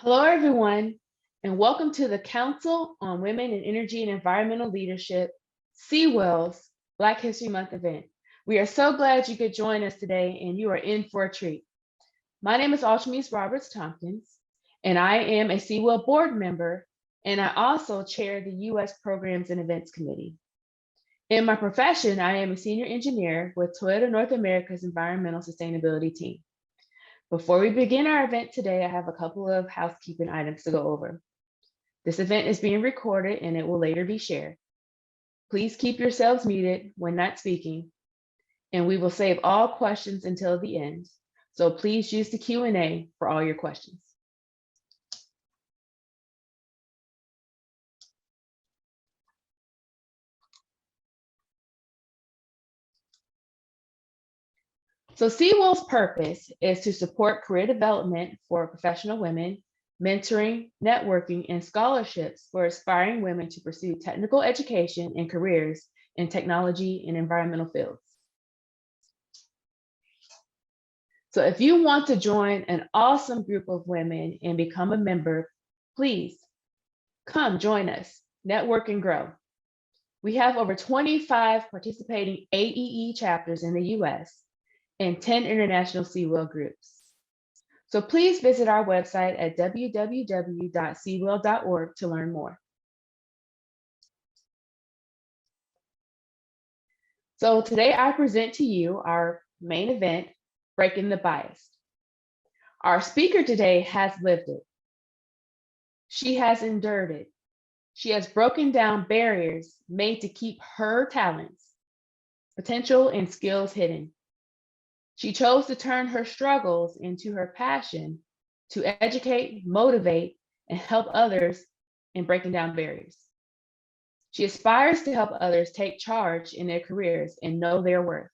Hello, everyone, and welcome to the Council on Women in Energy and Environmental Leadership, CWEELs Black History Month event. We are so glad you could join us today, and you are in for a treat. My name is Alchemise Roberts-Tompkins, and I am a CWEEL board member, and I also chair the U.S. Programs and Events Committee. In my profession, I am a senior engineer with Toyota North America's Environmental Sustainability team. Before we begin our event today, I have a couple of housekeeping items to go over. This event is being recorded and it will later be shared. Please keep yourselves muted when not speaking, and we will save all questions until the end. So please use the Q&A for all your questions. So CWEEL's purpose is to support career development for professional women, mentoring, networking, and scholarships for aspiring women to pursue technical education and careers in technology and environmental fields. So if you want to join an awesome group of women and become a member, please come join us, network and grow. We have over 25 participating AEE chapters in the US and 10 international CWEEL groups. So please visit our website at www.cweel.org to learn more. So today I present to you our main event, Breaking the Bias. Our speaker today has lived it. She has endured it. She has broken down barriers made to keep her talents, potential, and skills hidden. She chose to turn her struggles into her passion to educate, motivate, and help others in breaking down barriers. She aspires to help others take charge in their careers and know their worth.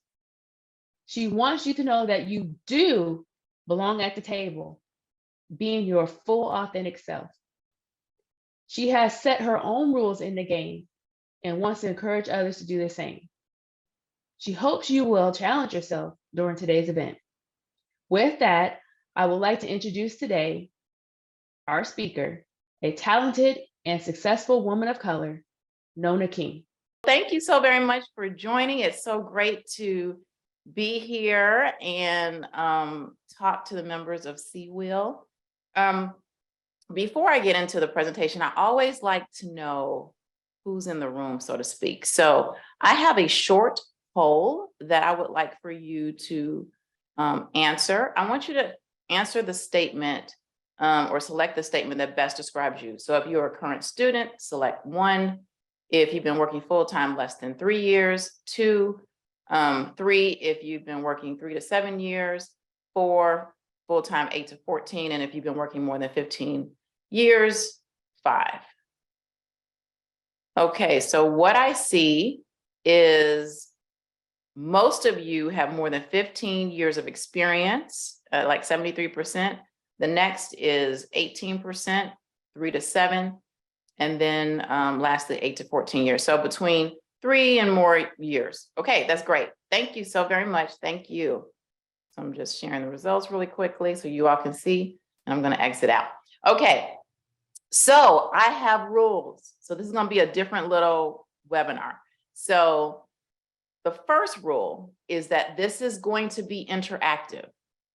She wants you to know that you do belong at the table, being your full authentic self. She has set her own rules in the game and wants to encourage others to do the same. She hopes you will challenge yourself during today's event. With that, I would like to introduce today our speaker, a talented and successful woman of color, Nona King. Thank you so very much for joining. It's so great to be here and talk to the members of CWEEL. Before I get into the presentation, I always like to know who's in the room, so to speak. So I have a short poll that I would like for you to answer. I want you to answer the statement or select the statement that best describes you. So if you're a current student, select 1. If you've been working full-time less than 3 years, 2, 3, if you've been working 3 to 7 years, 4, full-time 8 to 14, and if you've been working more than 15 years, 5. Okay, so what I see is most of you have more than 15 years of experience, like 73%. The next is 18%, 3 to 7. And then lastly, 8 to 14 years. So between 3 and more years. Okay, that's great. Thank you so very much. Thank you. So I'm just sharing the results really quickly so you all can see, and I'm going to exit out. Okay, so I have rules. So this is going to be a different little webinar. So the first rule is that this is going to be interactive,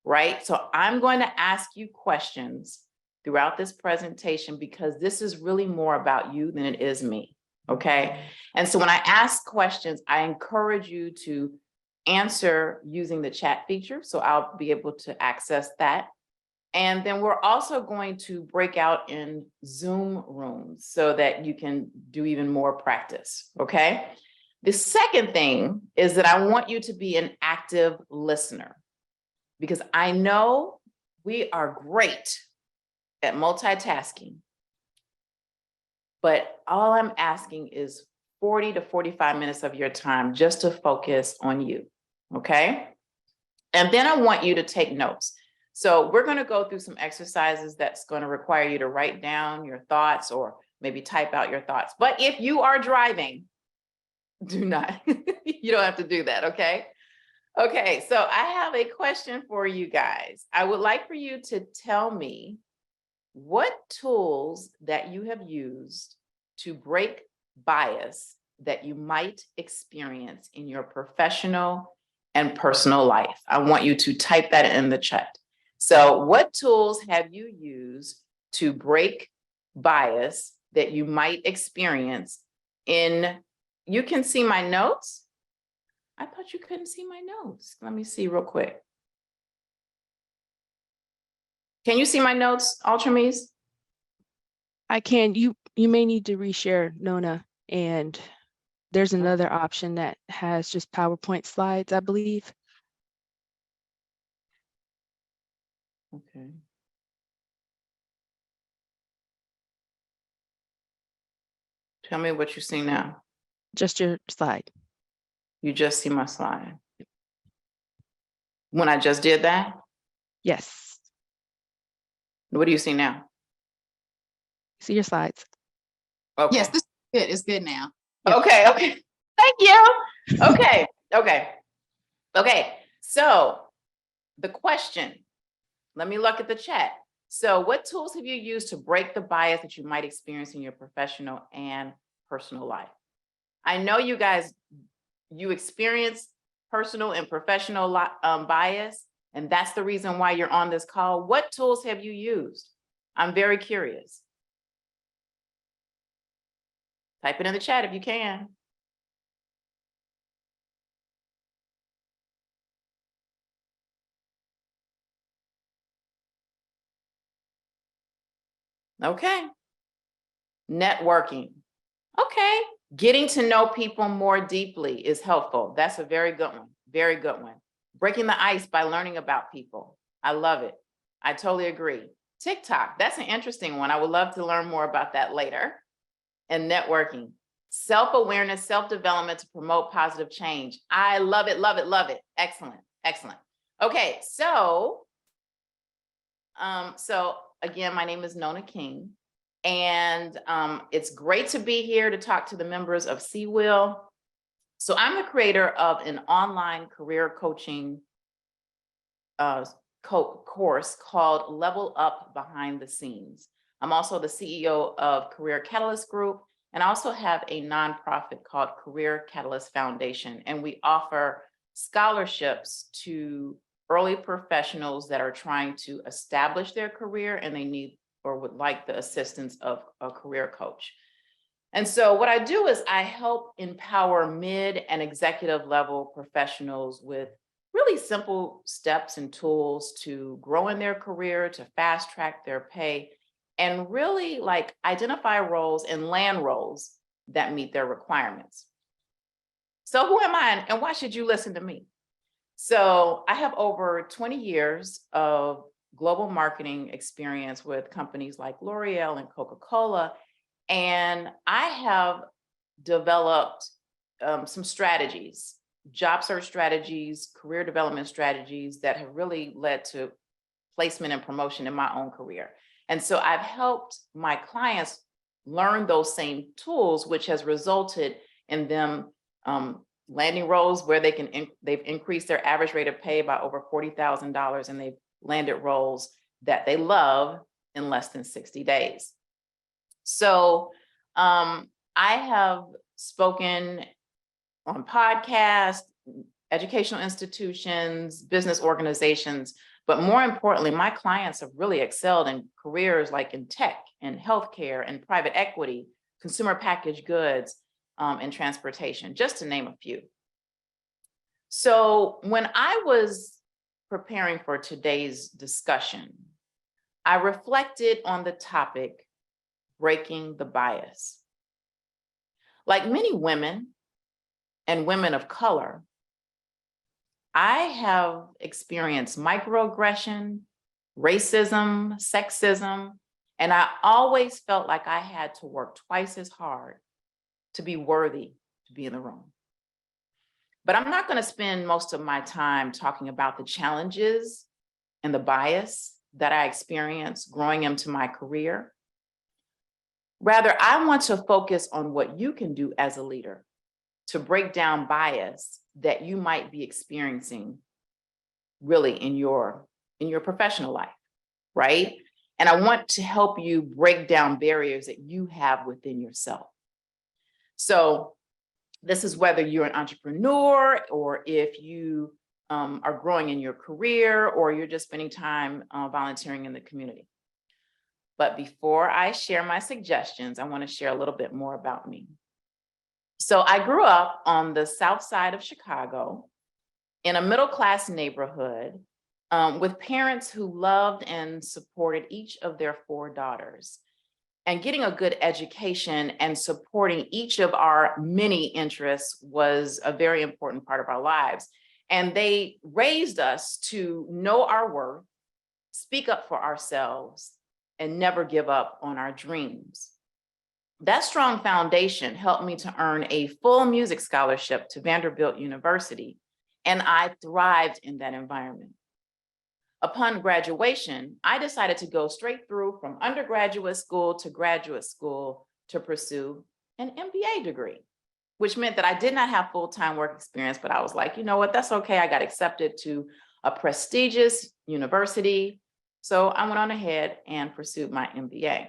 right? So I'm going to ask you questions throughout this presentation because this is really more about you than it is me, okay? And so when I ask questions, I encourage you to answer using the chat feature, so I'll be able to access that. And then we're also going to break out in Zoom rooms so that you can do even more practice, okay? The second thing is that I want you to be an active listener because I know we are great at multitasking, but all I'm asking is 40 to 45 minutes of your time just to focus on you, okay? And then I want you to take notes. So we're gonna go through some exercises that's gonna require you to write down your thoughts or maybe type out your thoughts. But if you are driving, do not, you don't have to do that, okay? Okay, so I have a question for you guys. I would like for you to tell me what tools that you have used to break bias that you might experience in your professional and personal life. I want you to type that in the chat. So what tools have you used to break bias that you might experience in, you can see my notes? I thought you couldn't see my notes. Let me see real quick. Can you see my notes, Ultrames? I can. You may need to reshare, Nona, and there's another option that has just PowerPoint slides, I believe. Okay. Tell me what you see now. Just your slide. You just see my slide. When I just did that, Yes. what do you see now? See your slides. Okay. Yes, this is good. It's good now. Yep. Okay, okay. Thank you. Okay, okay. So the question, let me look at the chat. So what tools have you used to break the bias that you might experience in your professional and personal life? I know you guys, you experience personal and professional bias, and that's the reason why you're on this call. What tools have you used? I'm very curious. Type it in the chat if you can. Okay. Networking. Okay. Getting to know people more deeply is helpful. That's a very good one. Very good one. Breaking the ice by learning about people. I love it. I totally agree. TikTok. That's an interesting one. I would love to learn more about that later. And networking. Self-awareness, self-development to promote positive change. I love it, love it, love it. Excellent, excellent. Okay, so again, my name is Nona King, and it's great to be here to talk to the members of CWEEL. So I'm the creator of an online career coaching course called Level Up Behind the Scenes. I'm also the CEO of Career Catalyst Group, and I also have a nonprofit called Career Catalyst Foundation, and we offer scholarships to early professionals that are trying to establish their career and they need or would like the assistance of a career coach. And so what I do is I help empower mid and executive level professionals with really simple steps and tools to grow in their career, to fast track their pay, and really like identify roles and land roles that meet their requirements. So who am I and why should you listen to me? So I have over 20 years of global marketing experience with companies like L'Oreal and Coca-Cola. And I have developed some strategies, job search strategies, career development strategies that have really led to placement and promotion in my own career. And so I've helped my clients learn those same tools, which has resulted in them landing roles where they've increased their average rate of pay by over $40,000, and they've landed roles that they love in less than 60 days. So I have spoken on podcasts, educational institutions, business organizations, but more importantly, my clients have really excelled in careers like in tech and healthcare and private equity, consumer packaged goods, and transportation, just to name a few. So when I was preparing for today's discussion, I reflected on the topic, breaking the bias. Like many women and women of color, I have experienced microaggression, racism, sexism, and I always felt like I had to work twice as hard to be worthy to be in the room. But I'm not going to spend most of my time talking about the challenges and the bias that I experienced growing into my career. Rather, I want to focus on what you can do as a leader to break down bias that you might be experiencing really in your professional life, right? And I want to help you break down barriers that you have within yourself. So this is whether you're an entrepreneur or if you are growing in your career or you're just spending time volunteering in the community. But before I share my suggestions, I want to share a little bit more about me. So I grew up on the south side of Chicago in a middle-class neighborhood with parents who loved and supported each of their 4 daughters. And getting a good education and supporting each of our many interests was a very important part of our lives. And they raised us to know our worth, speak up for ourselves, and never give up on our dreams. That strong foundation helped me to earn a full music scholarship to Vanderbilt University, and I thrived in that environment. Upon graduation, I decided to go straight through from undergraduate school to graduate school to pursue an MBA degree, which meant that I did not have full-time work experience, but I was like, you know what, that's okay. I got accepted to a prestigious university. So I went on ahead and pursued my MBA.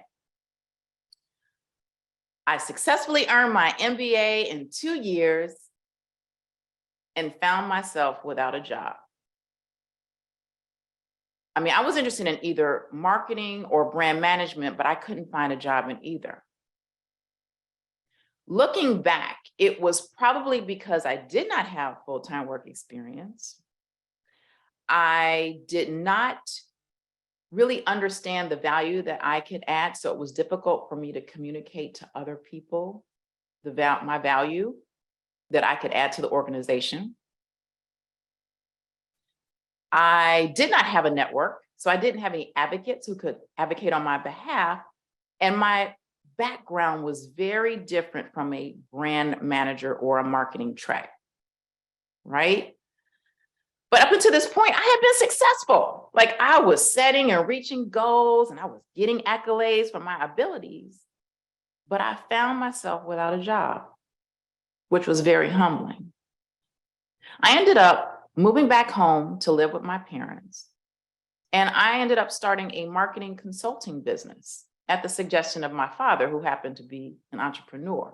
I successfully earned my MBA in 2 years and found myself without a job. I mean, I was interested in either marketing or brand management, but I couldn't find a job in either. Looking back, it was probably because I did not have full-time work experience. I did not really understand the value that I could add, so it was difficult for me to communicate to other people my value that I could add to the organization. I did not have a network, so I didn't have any advocates who could advocate on my behalf. And my background was very different from a brand manager or a marketing track, right? But up until this point, I had been successful. Like I was setting and reaching goals and I was getting accolades for my abilities, but I found myself without a job, which was very humbling. I ended up moving back home to live with my parents. And I ended up starting a marketing consulting business at the suggestion of my father, who happened to be an entrepreneur.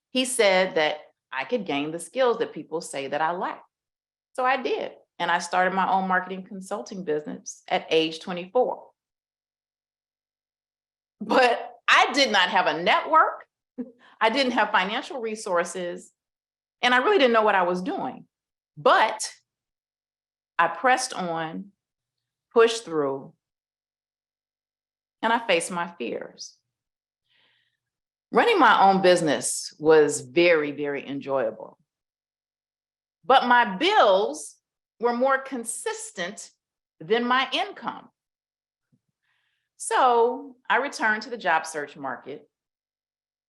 He said that I could gain the skills that people say that I lack. So I did. And I started my own marketing consulting business at age 24. But I did not have a network. I didn't have financial resources. And I really didn't know what I was doing. But I pressed on, pushed through, and I faced my fears. Running my own business was very, very enjoyable. But my bills were more consistent than my income. So I returned to the job search market,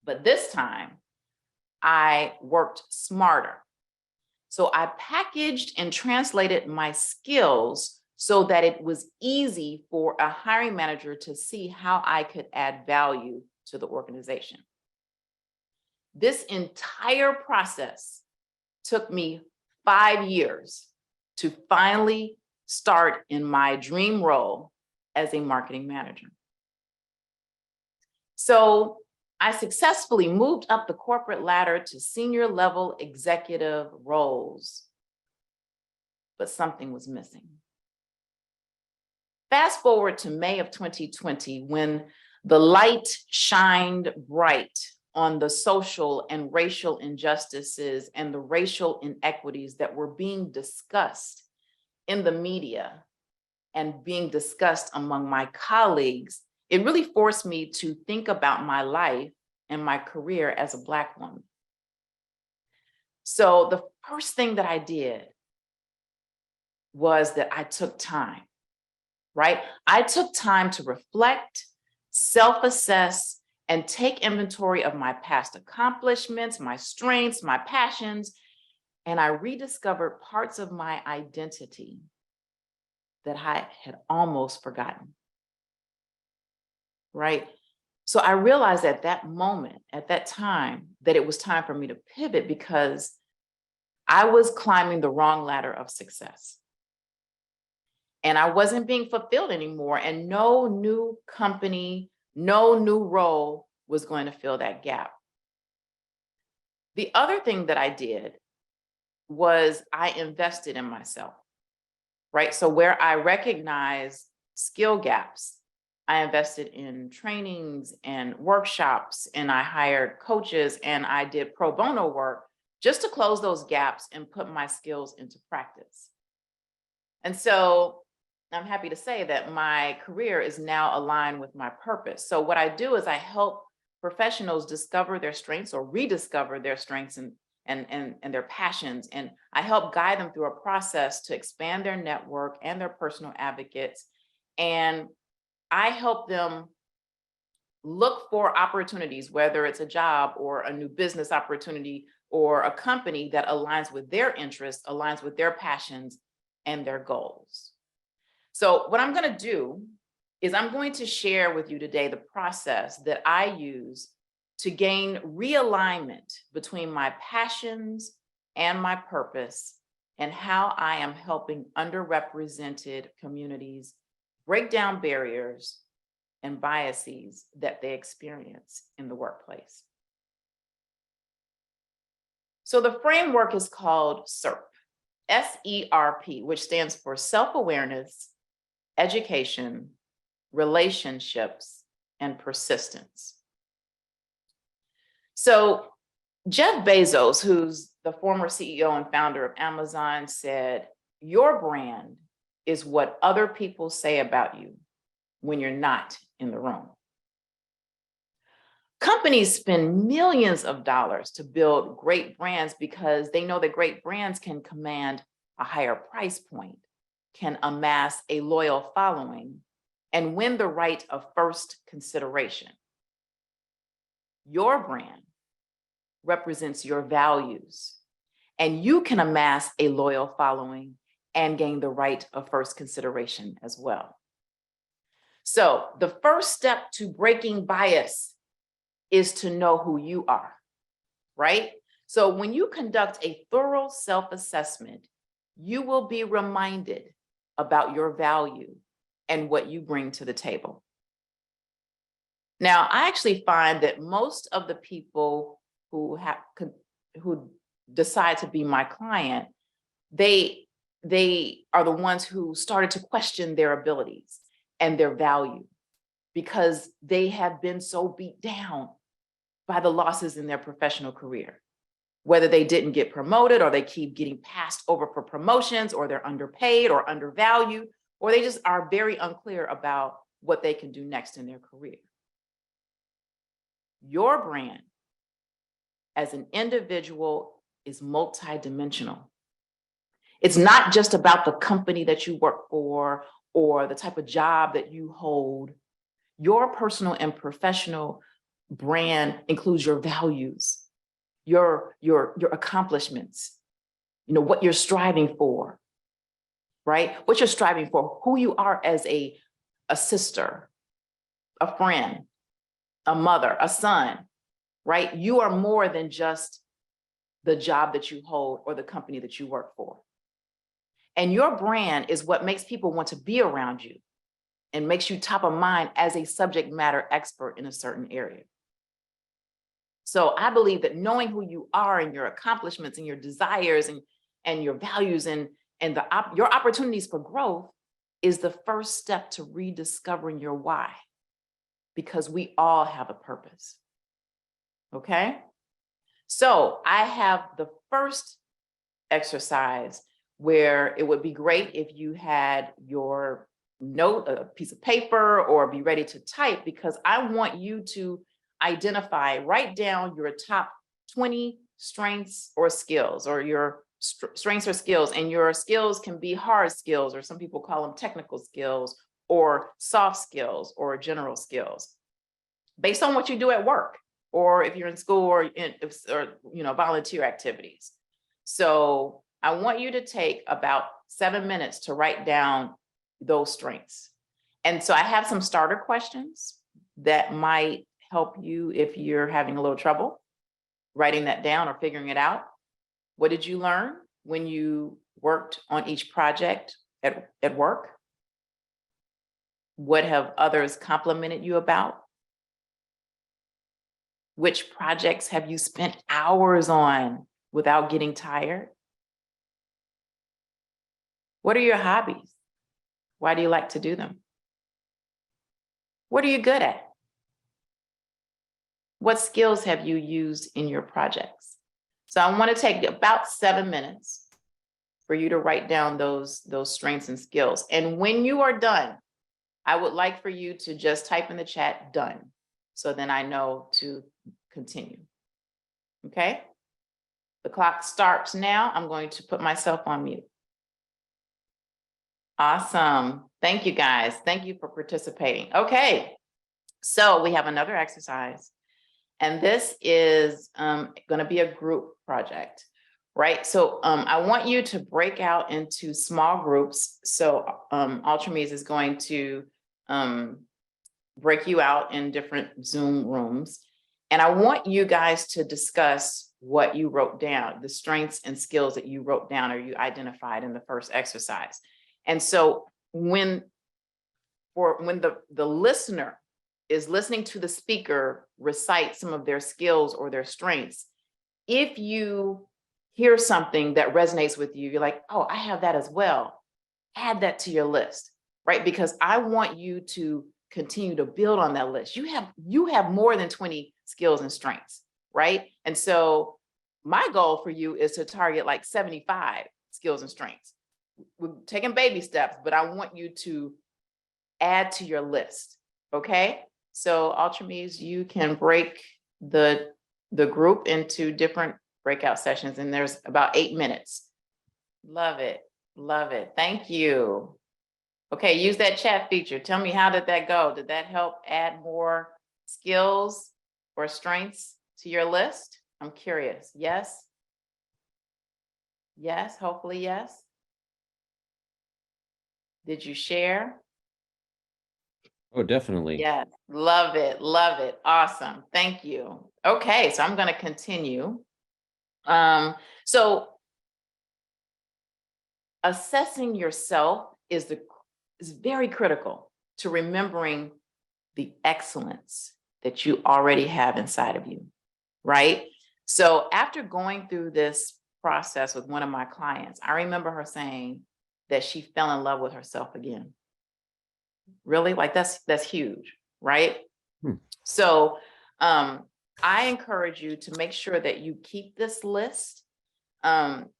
but this time I worked smarter. So I packaged and translated my skills so that it was easy for a hiring manager to see how I could add value to the organization. This entire process took me 5 years to finally start in my dream role as a marketing manager. So I successfully moved up the corporate ladder to senior level executive roles, but something was missing. Fast forward to May of 2020, when the light shined bright on the social and racial injustices and the racial inequities that were being discussed in the media and being discussed among my colleagues. It really forced me to think about my life and my career as a Black woman. So the first thing that I did was that I took time, right? I took time to reflect, self-assess, and take inventory of my past accomplishments, my strengths, my passions, and I rediscovered parts of my identity that I had almost forgotten. Right? So I realized at that moment, at that time, that it was time for me to pivot because I was climbing the wrong ladder of success. and I wasn't being fulfilled anymore, and no new company, no new role was going to fill that gap. The other thing that I did was I invested in myself, right? So where I recognized skill gaps, I invested in trainings and workshops, and I hired coaches, and I did pro bono work just to close those gaps and put my skills into practice. And so I'm happy to say that my career is now aligned with my purpose. So what I do is I help professionals discover their strengths or rediscover their strengths and their passions. And I help guide them through a process to expand their network and their personal advocates. And I help them look for opportunities, whether it's a job or a new business opportunity or a company that aligns with their interests, aligns with their passions and their goals. So what I'm going to do is I'm going to share with you today the process that I use to gain realignment between my passions and my purpose, and how I am helping underrepresented communities break down barriers and biases that they experience in the workplace. So the framework is called SERP, S-E-R-P, which stands for self-awareness, education, relationships, and persistence. So Jeff Bezos, who's the former CEO and founder of Amazon, said, "Your brand is what other people say about you when you're not in the room." Companies spend millions of dollars to build great brands because they know that great brands can command a higher price point, can amass a loyal following, and win the right of first consideration. Your brand represents your values, and you can amass a loyal following and gain the right of first consideration as well. So the first step to breaking bias is to know who you are, right? So when you conduct a thorough self-assessment, you will be reminded about your value and what you bring to the table. Now, I actually find that most of the people who decide to be my client, they are the ones who started to question their abilities and their value because they have been so beat down by the losses in their professional career, whether they didn't get promoted or they keep getting passed over for promotions, or they're underpaid or undervalued, or they just are very unclear about what they can do next in their career. Your brand as an individual is multidimensional. It's not just about the company that you work for or the type of job that you hold. Your personal and professional brand includes your values, your accomplishments, what you're striving for, right? What you're striving for, who you are as a sister, a friend, a mother, a son, right? You are more than just the job that you hold or the company that you work for. And your brand is what makes people want to be around you and makes you top of mind as a subject matter expert in a certain area. So I believe that knowing who you are and your accomplishments and your desires and your values and your opportunities for growth is the first step to rediscovering your why, because we all have a purpose. Okay? So I have the first exercise where it would be great if you had your note, a piece of paper, or be ready to type, because I want you to write down your top 20 strengths or skills, or your strengths or skills. And your skills can be hard skills, or some people call them technical skills, or soft skills, or general skills, based on what you do at work, or if you're in school, or volunteer activities. So I want you to take about 7 minutes to write down those strengths. And so I have some starter questions that might help you if you're having a little trouble writing that down or figuring it out. What did you learn when you worked on each project at work? What have others complimented you about? Which projects have you spent hours on without getting tired? What are your hobbies? Why do you like to do them? What are you good at? What skills have you used in your projects? So I want to take about 7 minutes for you to write down those strengths and skills. And when you are done, I would like for you to just type in the chat, done. So then I know to continue. Okay? The clock starts now. I'm going to put myself on mute. Awesome. Thank you, guys. Thank you for participating. Okay. So we have another exercise. And this is going to be a group project, right? So I want you to break out into small groups. So Ultrames is going to break you out in different Zoom rooms. And I want you guys to discuss what you wrote down, the strengths and skills that you wrote down or you identified in the first exercise. And so when the listener is listening to the speaker recite some of their skills or their strengths, if you hear something that resonates with you, you're like, oh, I have that as well. Add that to your list, right? Because I want you to continue to build on that list. You have more than 20 skills and strengths, right? And so my goal for you is to target like 75 skills and strengths. We're taking baby steps, but I want you to add to your list, okay? So Ultrames, you can break the group into different breakout sessions, and there's about 8 minutes. Love it, love it. Thank you. Okay, use that chat feature. Tell me, how did that go? Did that help add more skills or strengths to your list? I'm curious. Yes? Yes, hopefully yes. Did you share? Oh, definitely. Yes, love it, love it. Awesome, thank you. Okay, so I'm going to continue. So assessing yourself is very critical to remembering the excellence that you already have inside of you, right? So after going through this process with one of my clients, I remember her saying that she fell in love with herself again. Really? Like that's huge, right? So I encourage you to make sure that you keep this list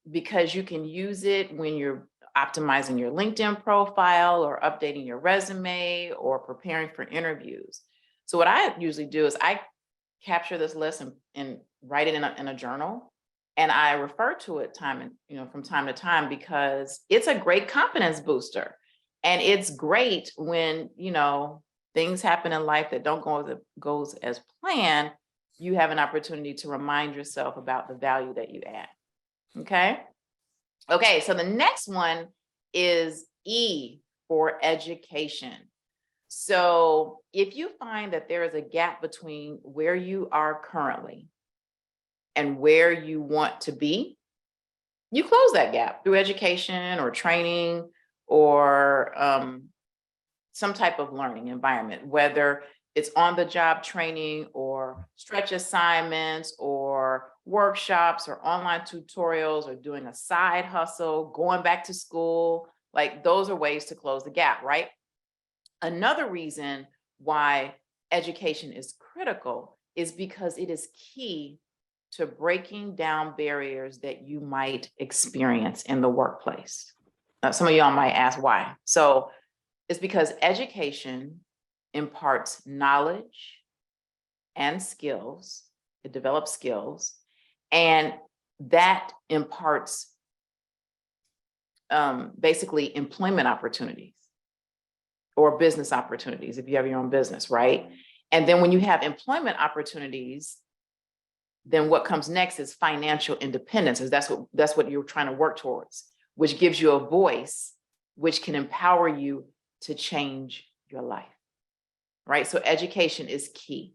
because you can use it when you're optimizing your LinkedIn profile or updating your resume or preparing for interviews. So what I usually do is I capture this list and write it in a journal, and I refer to it from time to time because it's a great confidence booster. And it's great when, things happen in life that don't goes as planned. You have an opportunity to remind yourself about the value that you add. Okay. Okay. So the next one is E for education. So if you find that there is a gap between where you are currently and where you want to be, you close that gap through education or training or some type of learning environment, whether it's on-the-job training or stretch assignments or workshops or online tutorials or doing a side hustle, going back to school. Like those are ways to close the gap, right? Another reason why education is critical is because it is key to breaking down barriers that you might experience in the workplace. Some of y'all might ask why. So it's because education imparts knowledge and skills. It develops skills, and that imparts basically employment opportunities or business opportunities if you have your own business, right? And then when you have employment opportunities, then what comes next is financial independence, as that's what you're trying to work towards, which gives you a voice, which can empower you to change your life, right? So education is key.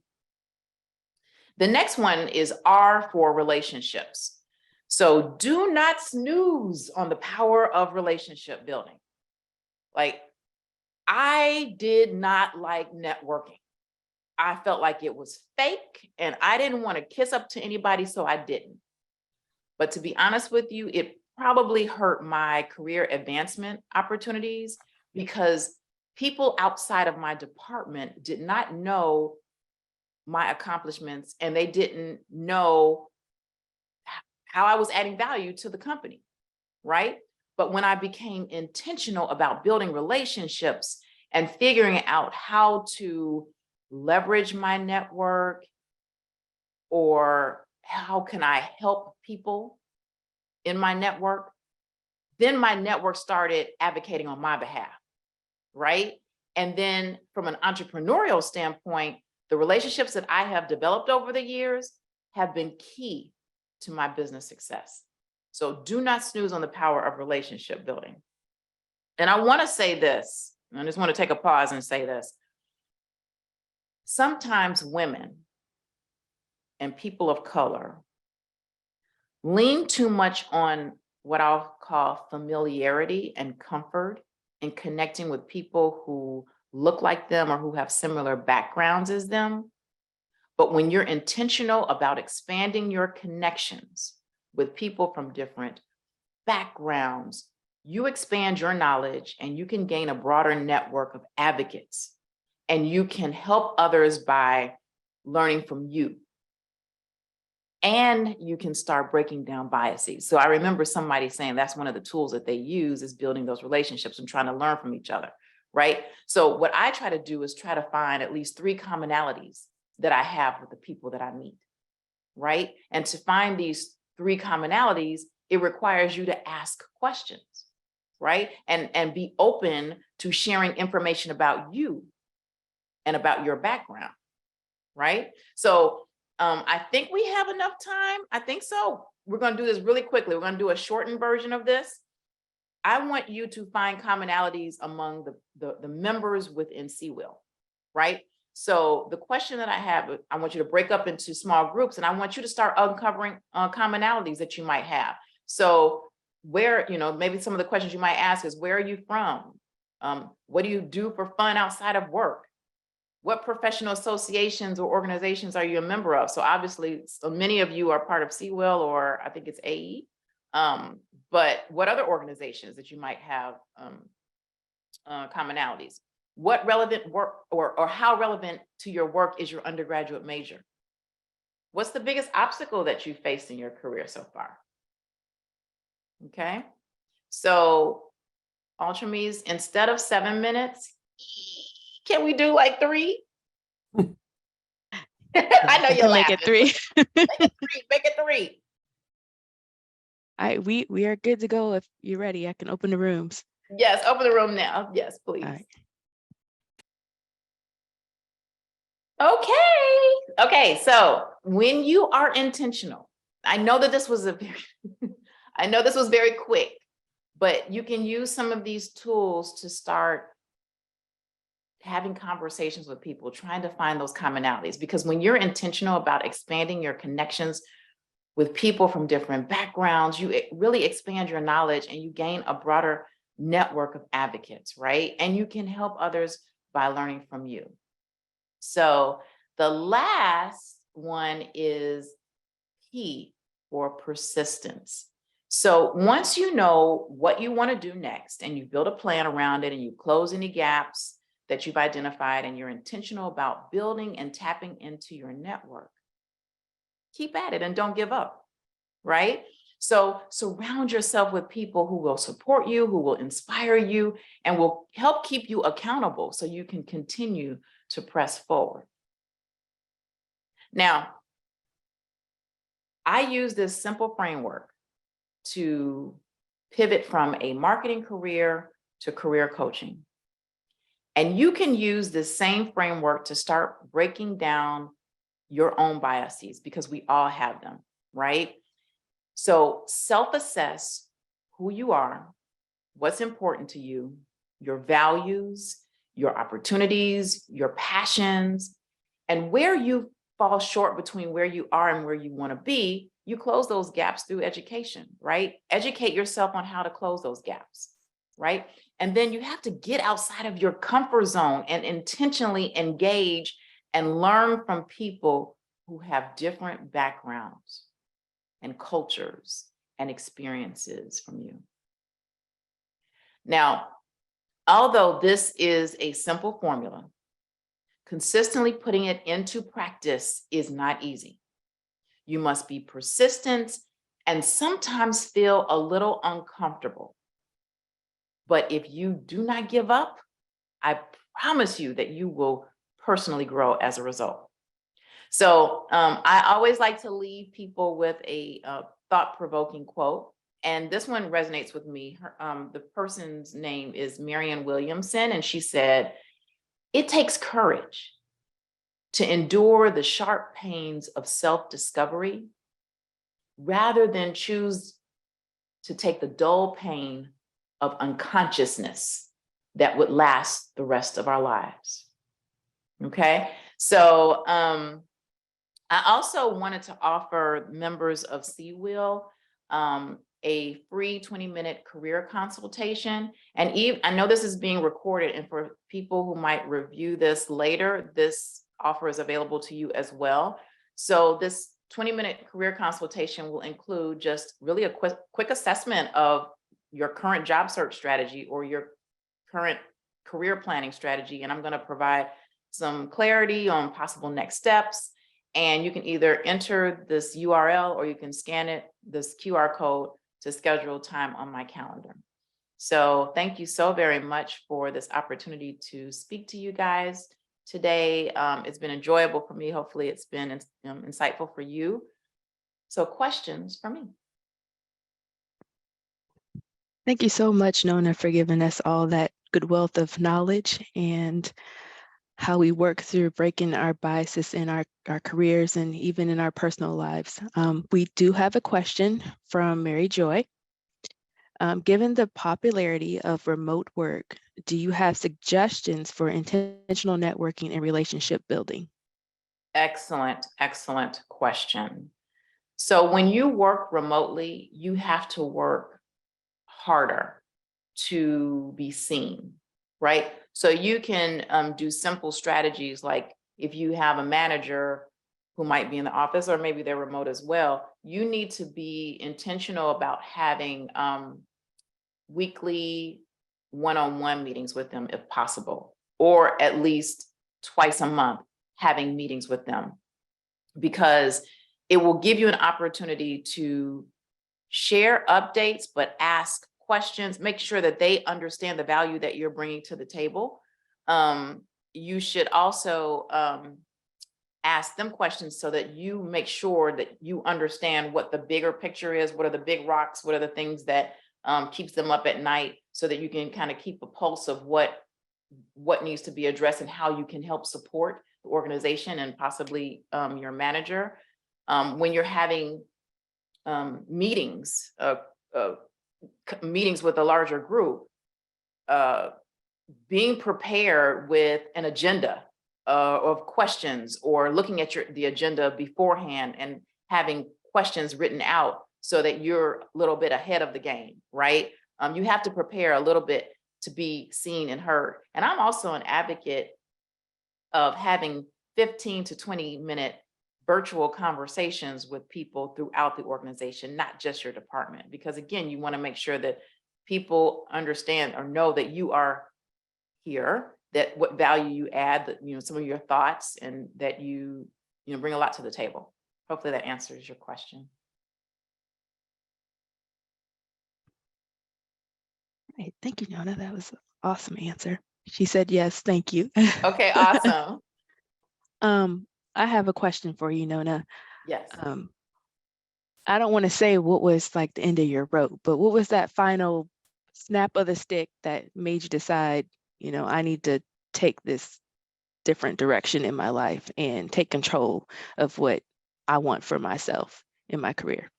The next one is R for relationships. So do not snooze on the power of relationship building. Like I did not like networking. I felt like it was fake and I didn't want to kiss up to anybody, so I didn't. But to be honest with you, it probably hurt my career advancement opportunities because people outside of my department did not know my accomplishments and they didn't know how I was adding value to the company, right? But when I became intentional about building relationships and figuring out how to leverage my network, or how can I help people in my network, then my network started advocating on my behalf, right? And then from an entrepreneurial standpoint, the relationships that I have developed over the years have been key to my business success. So do not snooze on the power of relationship building. And I want to say this, I just want to take a pause and say this. Sometimes women and people of color lean too much on what I'll call familiarity and comfort in connecting with people who look like them or who have similar backgrounds as them. But when you're intentional about expanding your connections with people from different backgrounds, you expand your knowledge and you can gain a broader network of advocates, and you can help others by learning from you. And you can start breaking down biases. So I remember somebody saying that's one of the tools that they use is building those relationships and trying to learn from each other, right? So what I try to do is try to find at least 3 commonalities that I have with the people that I meet, right? And to find these 3 commonalities, it requires you to ask questions, right? And be open to sharing information about you and about your background, right? So I think we have enough time. I think so. We're going to do this really quickly. We're going to do a shortened version of this. I want you to find commonalities among the members within CWEEL, right? So the question that I have, I want you to break up into small groups, and I want you to start uncovering commonalities that you might have. So where, maybe some of the questions you might ask is, where are you from? What do you do for fun outside of work? What professional associations or organizations are you a member of? So obviously, so many of you are part of CWEEL, or I think it's AE. But what other organizations that you might have commonalities? What relevant work or how relevant to your work is your undergraduate major? What's the biggest obstacle that you faced in your career so far? Okay, so Ultrame's, instead of 7 minutes, can we do like 3? I know you'll make it 3. Make it 3. We are good to go. If you're ready, I can open the rooms. Yes, open the room now. Yes, please. All right. Okay, so when you are intentional, I know that this was I know this was very quick, but you can use some of these tools to start having conversations with people, trying to find those commonalities. Because when you're intentional about expanding your connections with people from different backgrounds, you really expand your knowledge and you gain a broader network of advocates, right? And you can help others by learning from you. So the last one is P, for persistence. So once you know what you want to do next and you build a plan around it and you close any gaps that you've identified and you're intentional about building and tapping into your network, keep at it and don't give up, right? So surround yourself with people who will support you, who will inspire you, and will help keep you accountable so you can continue to press forward. Now, I use this simple framework to pivot from a marketing career to career coaching. And you can use this same framework to start breaking down your own biases, because we all have them, right? So self-assess who you are, what's important to you, your values, your opportunities, your passions, and where you fall short between where you are and where you want to be. You close those gaps through education, right? Educate yourself on how to close those gaps, right? And then you have to get outside of your comfort zone and intentionally engage and learn from people who have different backgrounds and cultures and experiences from you. Now, although this is a simple formula, consistently putting it into practice is not easy. You must be persistent and sometimes feel a little uncomfortable. But if you do not give up, I promise you that you will personally grow as a result. So I always like to leave people with a thought-provoking quote. And this one resonates with me. The person's name is Marianne Williamson, and she said, "It takes courage to endure the sharp pains of self-discovery rather than choose to take the dull pain of unconsciousness that would last the rest of our lives." Okay, so I also wanted to offer members of CWEEL a free 20-minute career consultation. And Eve, I know this is being recorded, and for people who might review this later, this offer is available to you as well. So this 20-minute career consultation will include just really a quick assessment of your current job search strategy or your current career planning strategy. And I'm going to provide some clarity on possible next steps. And you can either enter this URL or you can scan it, this QR code, to schedule time on my calendar. So thank you so very much for this opportunity to speak to you guys today. It's been enjoyable for me. Hopefully it's been insightful for you. So questions for me? Thank you so much, Nona, for giving us all that good wealth of knowledge and how we work through breaking our biases in our careers and even in our personal lives. We do have a question from Mary Joy. Given the popularity of remote work, do you have suggestions for intentional networking and relationship building? Excellent, excellent question. So when you work remotely, you have to work harder to be seen, right? So you can do simple strategies, like if you have a manager who might be in the office or maybe they're remote as well, you need to be intentional about having weekly one-on-one meetings with them if possible, or at least twice a month having meetings with them, because it will give you an opportunity to share updates, but ask questions, make sure that they understand the value that you're bringing to the table. You should also ask them questions so that you make sure that you understand what the bigger picture is, what are the big rocks, what are the things that keeps them up at night, so that you can kind of keep a pulse of what needs to be addressed and how you can help support the organization and possibly your manager. When you're having meetings with a larger group, being prepared with an agenda of questions, or looking at the agenda beforehand and having questions written out so that you're a little bit ahead of the game, right? You have to prepare a little bit to be seen and heard. And I'm also an advocate of having 15 to 20-minute virtual conversations with people throughout the organization, not just your department, because again, you want to make sure that people understand or know that you are here, that what value you add, that some of your thoughts, and that you bring a lot to the table. Hopefully that answers your question. Right. Thank you, Nona. That was an awesome answer. She said yes, thank you. Okay, awesome. I have a question for you, Nona. Yes. I don't want to say what was like the end of your rope, but what was that final snap of the stick that made you decide, I need to take this different direction in my life and take control of what I want for myself in my career?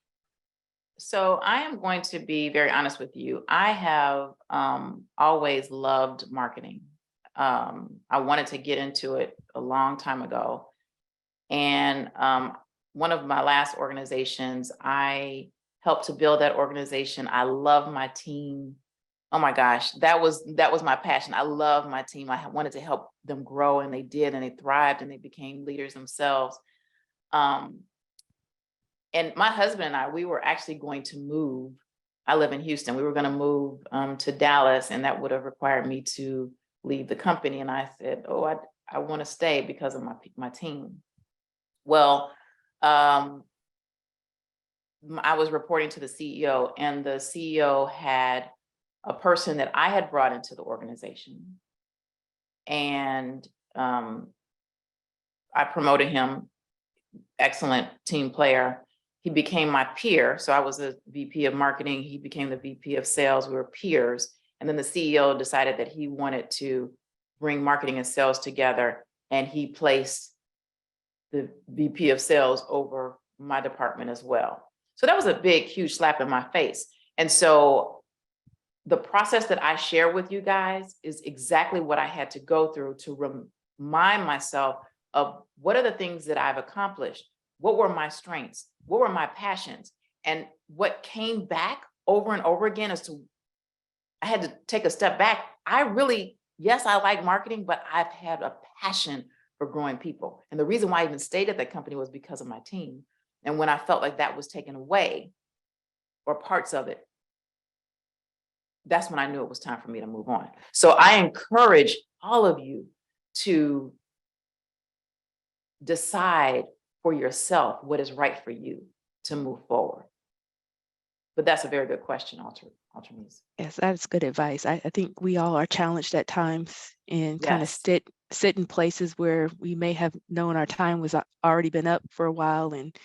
So I am going to be very honest with you. I have always loved marketing. I wanted to get into it a long time ago. And one of my last organizations, I helped to build that organization. I love my team. oh my gosh, that was my passion. I love my team. I wanted to help them grow, and they did, and they thrived, and they became leaders themselves. And my husband and I, we were actually going to move. I live in Houston. We were going to move to Dallas, and that would have required me to leave the company. And I said, oh, I want to stay because of my team. Well, I was reporting to the CEO, and the CEO had a person that I had brought into the organization. And I promoted him, excellent team player. He became my peer. So I was the VP of marketing. He became the VP of sales. We were peers. And then the CEO decided that he wanted to bring marketing and sales together. And he placed the VP of sales over my department as well. So that was a big, huge slap in my face. And so the process that I share with you guys is exactly what I had to go through to remind myself of what are the things that I've accomplished? What were my strengths? What were my passions? And what came back over and over again is I had to take a step back. Yes, I like marketing, but I've had a passion for growing people. And the reason why I even stayed at that company was because of my team. And when I felt like that was taken away, or parts of it, that's when I knew it was time for me to move on. So I encourage all of you to decide for yourself what is right for you to move forward. But that's a very good question, Altramise. Yes, that's good advice. I think we all are challenged at times and kind of Yes. sit in places where we may have known our time was already been up for a while. And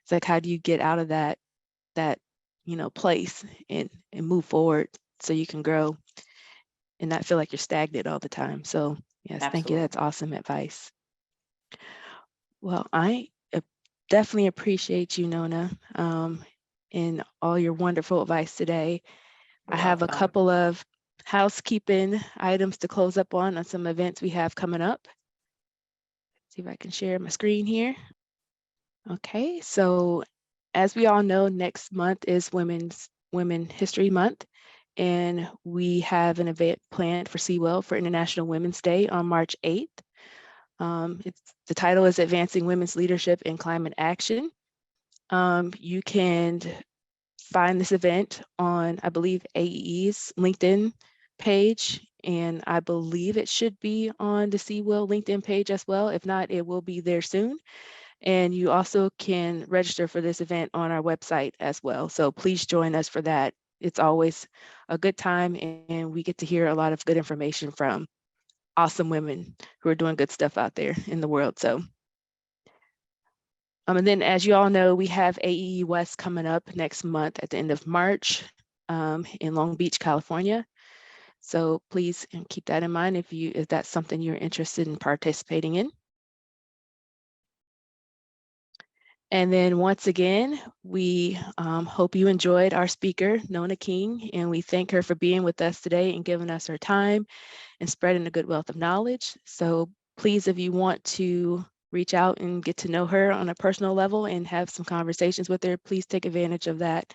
it's like, how do you get out of that place and move forward so you can grow and not feel like you're stagnant all the time. So yes, Absolutely. Thank you. That's awesome advice. Well, I definitely appreciate you, Nona, and all your wonderful advice today. You're I have welcome. a couple of housekeeping items to close up on some events we have coming up. See if I can share my screen here. Okay, so as we all know, next month is Women History Month, and we have an event planned for CWEEL for International Women's Day on March 8th. The title is Advancing Women's Leadership in Climate Action. You can find this event on, I believe, AEE's LinkedIn page, and I believe it should be on the CWEEL LinkedIn page as well. If not, it will be there soon. And you also can register for this event on our website as well. So please join us for that. It's always a good time, and we get to hear a lot of good information from awesome women who are doing good stuff out there in the world. So, and then as you all know, we have AEE West coming up next month at the end of March in Long Beach, California. So please keep that in mind if that's something you're interested in participating in. And then once again, we hope you enjoyed our speaker, Nona King, and we thank her for being with us today and giving us her time and spreading a good wealth of knowledge. So please, if you want to reach out and get to know her on a personal level and have some conversations with her, please take advantage of that.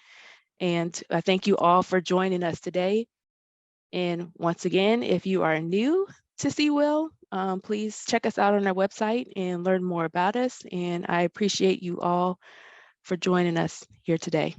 And I thank you all for joining us today. And once again, if you are new to CWEEL, please check us out on our website and learn more about us. And I appreciate you all for joining us here today.